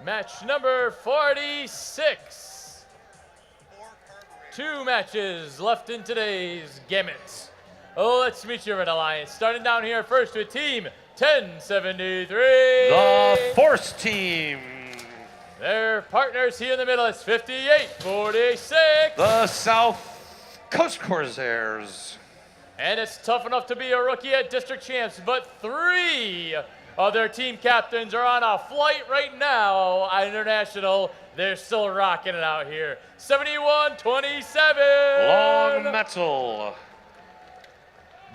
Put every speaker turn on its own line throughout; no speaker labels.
Match number 46. 2 matches left in today's gamuts. Let's meet your Red Alliance. Starting down here first with Team 1073.
The Force Team.
Their partners here in the middle is 5846.
The South Coast Corsairs.
And it's tough enough to be a rookie at district champs, but 3 of their team captains are on a flight right now at International. They're still rocking it out here. 7127.
Long Metal.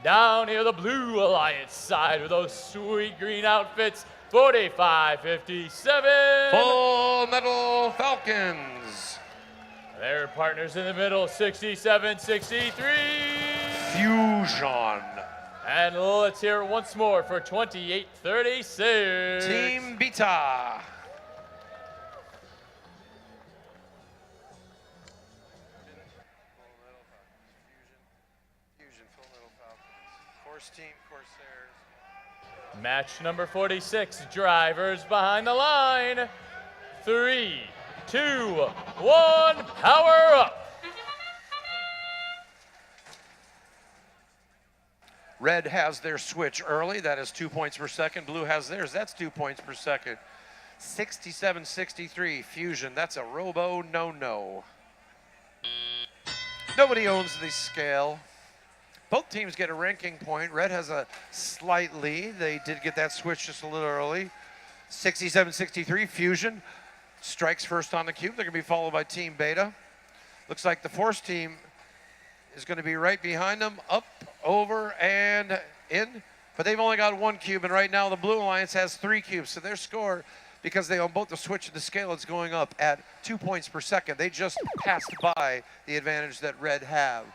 Down here, the Blue Alliance side with those sweet green outfits. 4557.
Full Metal Falcons.
Their partners in the middle, 6763.
Fusion.
And let's hear it once more for 2836.
Team Beta. Fusion, Full Metal Falcons. Force Team Corsairs.
Match number 46, drivers behind the line. 3, 2, 1, power up.
Red has their switch early. That is 2 points per second. Blue has theirs. That's 2 points per second. 67-63 Fusion. That's a robo no-no. Nobody owns the scale. Both teams get a ranking point. Red has a slight lead. They did get that switch just a little early. 67-63 Fusion strikes first on the cube. They're going to be followed by Team Beta. Looks like the Force Team is going to be right behind them, up, over, and in. But they've only got 1 cube, and right now the Blue Alliance has 3 cubes. So their score, because they own both the switch and the scale, is going up at 2 points per second. They just passed by the advantage that Red have.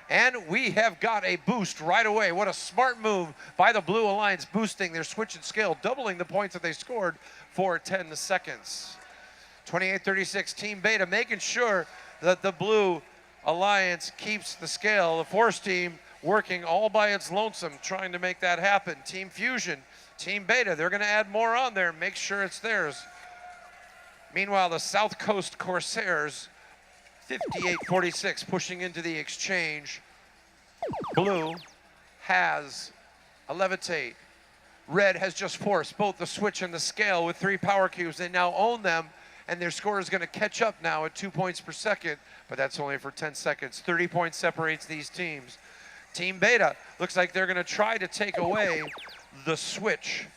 And we have got a boost right away. What a smart move by the Blue Alliance, boosting their switch and scale, doubling the points that they scored for 10 seconds. 28-36, Team Beta making sure that the Blue Alliance keeps the scale. The Force Team working all by its lonesome, trying to make that happen. Team Fusion, Team Beta, they're going to add more on there, make sure it's theirs. Meanwhile, the South Coast Corsairs, 58-46, pushing into the exchange. Blue has a levitate. Red has just forced both the switch and the scale with 3 power cubes. They now own them, and their score is going to catch up now at 2 points per second, but that's only for 10 seconds. 30 points separates these teams. Team Beta looks like they're going to try to take away the switch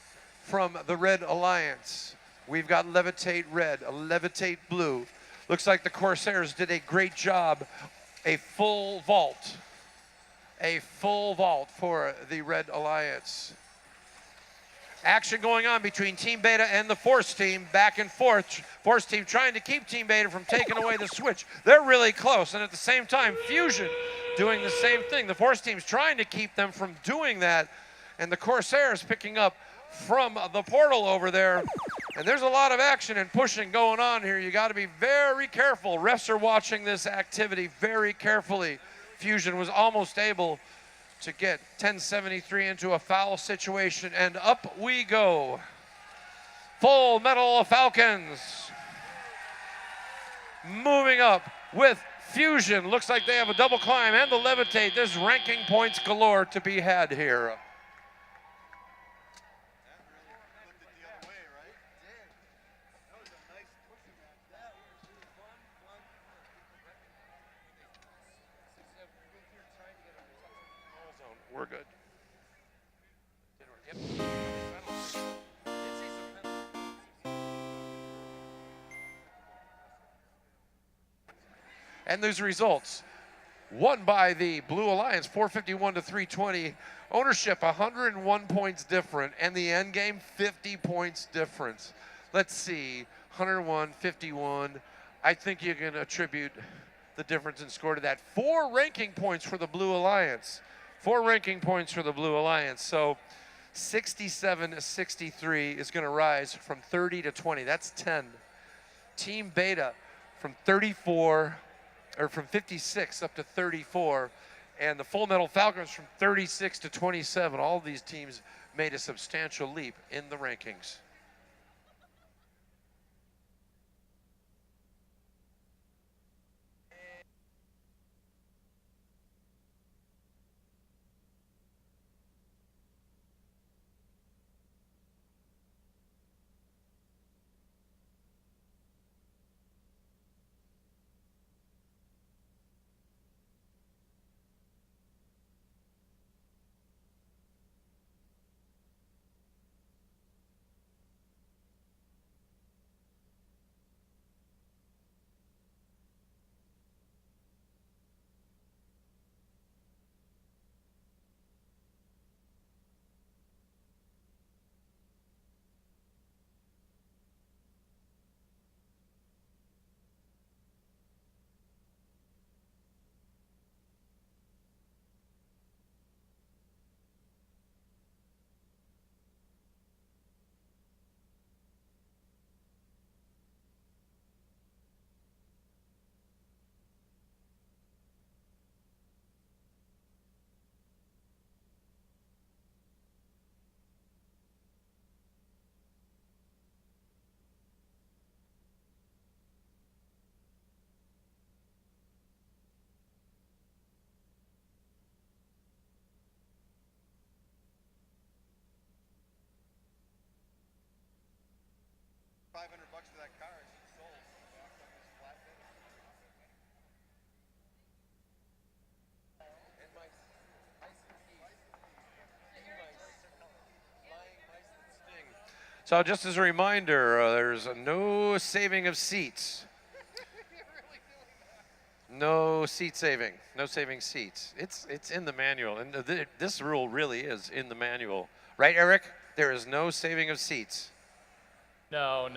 from the Red Alliance. We've got levitate red, a levitate blue. Looks like the Corsairs did a great job. A full vault for the Red Alliance. Action going on between Team Beta and the Force Team, back and forth. Force Team trying to keep Team Beta from taking away the switch. They're really close, and at the same time, Fusion doing the same thing. The Force Team's trying to keep them from doing that, and the Corsairs picking up from the portal over there. And there's a lot of action and pushing going on here. You got to be very careful. Refs are watching this activity very carefully. Fusion was almost able to get 1073 into a foul situation, and up we go. Full Metal Falcons moving up with Fusion. Looks like they have a double climb and the levitate. There's ranking points galore to be had here. We're good. And those results. Won by the Blue Alliance, 451 to 320. Ownership, 101 points different. And the end game, 50 points difference. Let's see, 101, 51. I think you can attribute the difference in score to that. 4 ranking points for the Blue Alliance. 4 ranking points for the Blue Alliance. So 67-63 is going to rise from 30 to 20. That's 10. Team Beta from 34, or from 56 up to 34. And the Full Metal Falcons from 36 to 27. All of these teams made a substantial leap in the rankings. So just as a reminder, there's no saving of seats. No seat saving. No saving seats. It's in the manual, and this rule really is in the manual, right, Eric? There is no saving of seats.
No.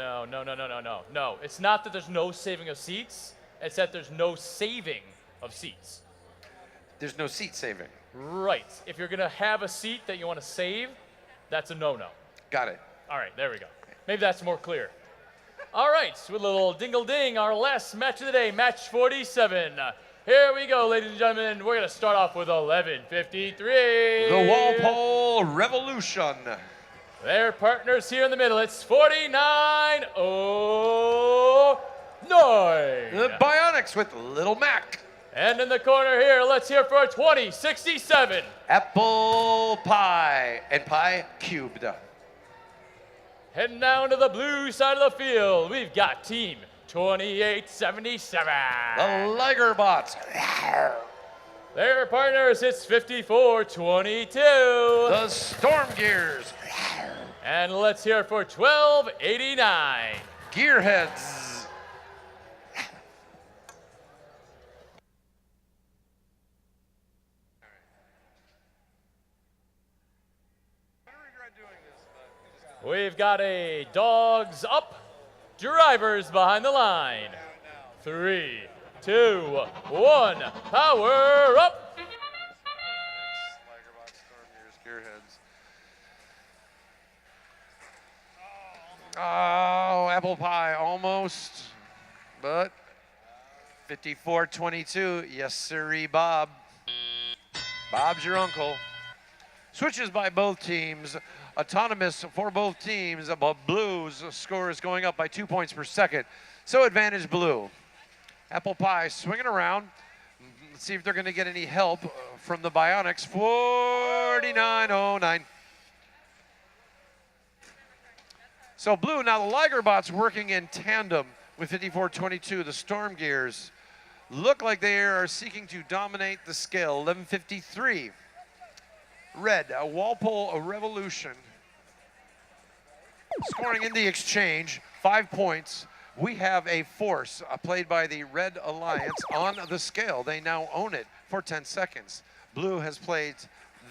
It's not that there's no saving of seats. It's that there's no saving of seats.
There's no seat saving.
Right. If you're gonna have a seat that you want to save, that's a no-no.
Got it.
All right, there we go. Maybe that's more clear. All right, with a little dingle-ding, our last match of the day, match 47. Here we go, ladies and gentlemen. We're going to start off with 11:53.
The Walpole Revolution.
Their partners here in the middle. It's 49-09.
The Bionics with Little Mac.
And in the corner here, let's hear for 2067.
Apple Pie and Pie Cubed.
Heading down to the blue side of the field, we've got Team 2877.
The Liger Bots.
Their partners, it's 54-22.
The Storm Gears.
And let's hear it for 1289.
Gearheads.
We've got a dogs up, drivers behind the line. 3, 2, 1, power up.
Oh, Apple Pie almost, but 54-22. Yes, sirree, Bob. Bob's your uncle. Switches by both teams. Autonomous for both teams, but Blue's score is going up by 2 points per second. So advantage Blue. Apple Pie swinging around. Let's see if they're going to get any help from the Bionics. 49-09. So Blue, now the Liger Bots working in tandem with 54-22. The Storm Gears look like they are seeking to dominate the scale. 11:53. Red, a Walpole Revolution. Scoring in the exchange, 5 points. We have a force played by the Red Alliance on the scale. They now own it for 10 seconds. Blue has played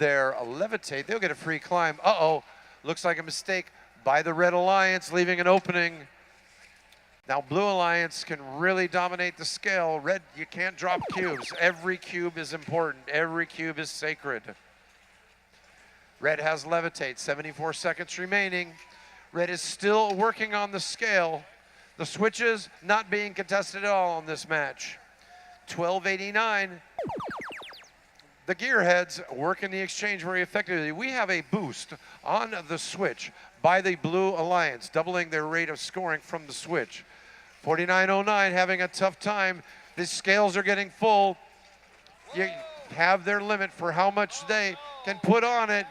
their levitate. They'll get a free climb. Uh-oh, looks like a mistake by the Red Alliance, leaving an opening. Now Blue Alliance can really dominate the scale. Red, you can't drop cubes. Every cube is important. Every cube is sacred. Red has levitate, 74 seconds remaining. Red is still working on the scale. The switches not being contested at all in this match. 12:89. The Gearheads working the exchange very effectively. We have a boost on the switch by the Blue Alliance, doubling their rate of scoring from the switch. 49-09 having a tough time. The scales are getting full. You have their limit for how much they can put on it.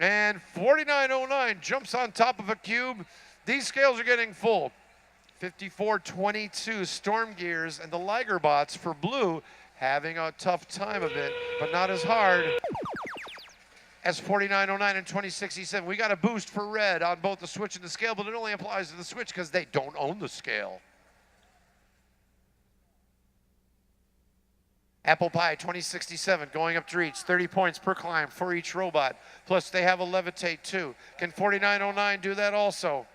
And 49-09 jumps on top of a cube. These scales are getting full. 54-22 Storm Gears and the Liger Bots for Blue having a tough time of it, but not as hard as 49-09 and 2067. We got a boost for Red on both the switch and the scale, but it only applies to the switch because they don't own the scale. Apple Pie 2067 going up to reach, 30 points per climb for each robot. Plus they have a levitate too. Can 49-09 do that also?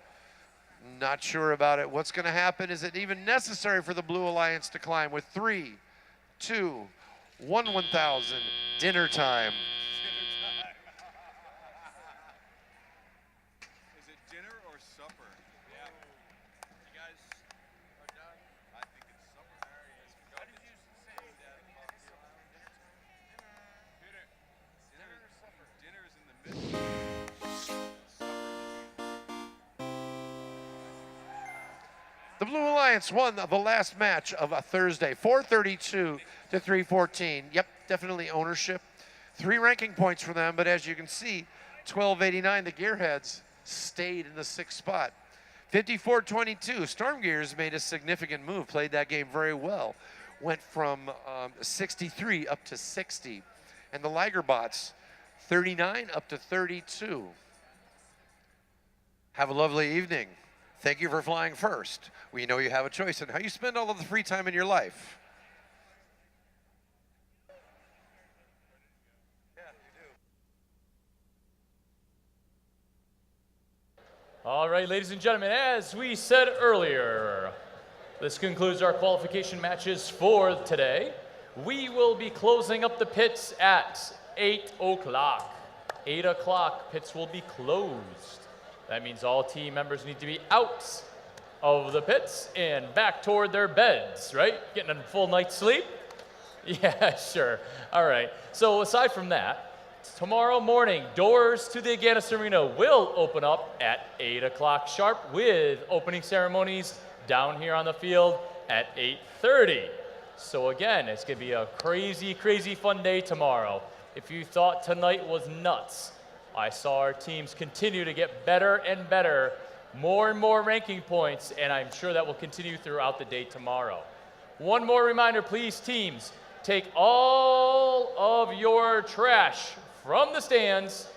Not sure about it. What's going to happen? Is it even necessary for the Blue Alliance to climb with 3, 2, 1, 1000, dinner time.
Is it dinner or supper? Yeah. You guys are done? I think it's supper. What did you say? Dinner. Dinner or supper? Dinner is in the middle.
The Blue Alliance won the last match of a Thursday, 432 to 314. Yep, definitely ownership. 3 ranking points for them, but as you can see, 1289, the Gearheads stayed in the 6th spot. 54-22. Storm Gears made a significant move, played that game very well. Went from 63 up to 60. And the Ligerbots, 39 up to 32. Have a lovely evening. Thank you for flying first. We know you have a choice in how you spend all of the free time in your life.
All right, ladies and gentlemen, as we said earlier, this concludes our qualification matches for today. We will be closing up the pits at 8 o'clock. 8 o'clock, pits will be closed. That means all team members need to be out of the pits and back toward their beds, right? Getting a full night's sleep? Yeah, sure. All right. So aside from that, tomorrow morning, doors to the Agganis Arena will open up at 8 o'clock sharp with opening ceremonies down here on the field at 8:30. So again, it's going to be a crazy, crazy fun day tomorrow. If you thought tonight was nuts, I saw our teams continue to get better and better, more and more ranking points, and I'm sure that will continue throughout the day tomorrow. One more reminder, please, teams, take all of your trash from the stands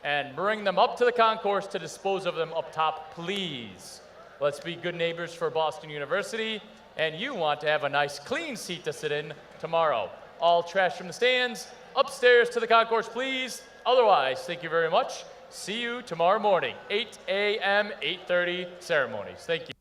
and bring them up to the concourse to dispose of them up top, please. Let's be good neighbors for Boston University, and you want to have a nice clean seat to sit in tomorrow. All trash from the stands, upstairs to the concourse, please. Otherwise, thank you very much. See you tomorrow morning, 8 a.m., 8:30 ceremonies. Thank you.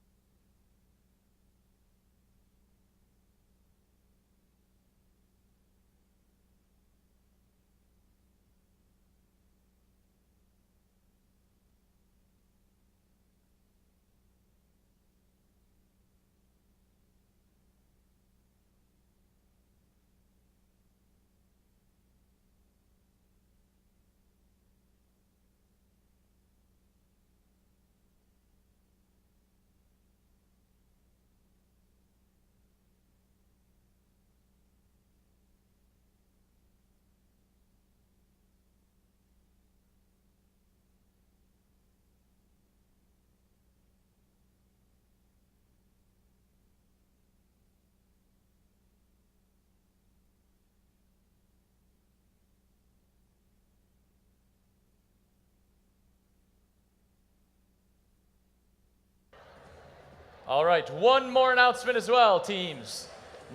All right, one more announcement as well, teams.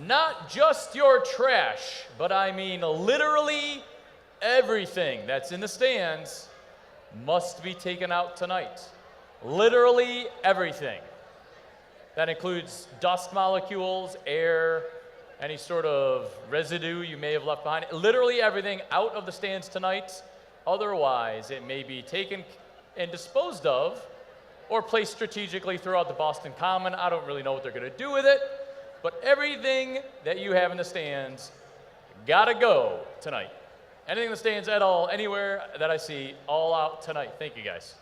Not just your trash, but I mean literally everything that's in the stands must be taken out tonight. Literally everything. That includes dust molecules, air, any sort of residue you may have left behind. Literally everything out of the stands tonight. Otherwise, it may be taken and disposed of or placed strategically throughout the Boston Common. I don't really know what they're going to do with it, but everything that you have in the stands gotta go tonight. Anything in the stands at all, anywhere that I see, all out tonight. Thank you, guys.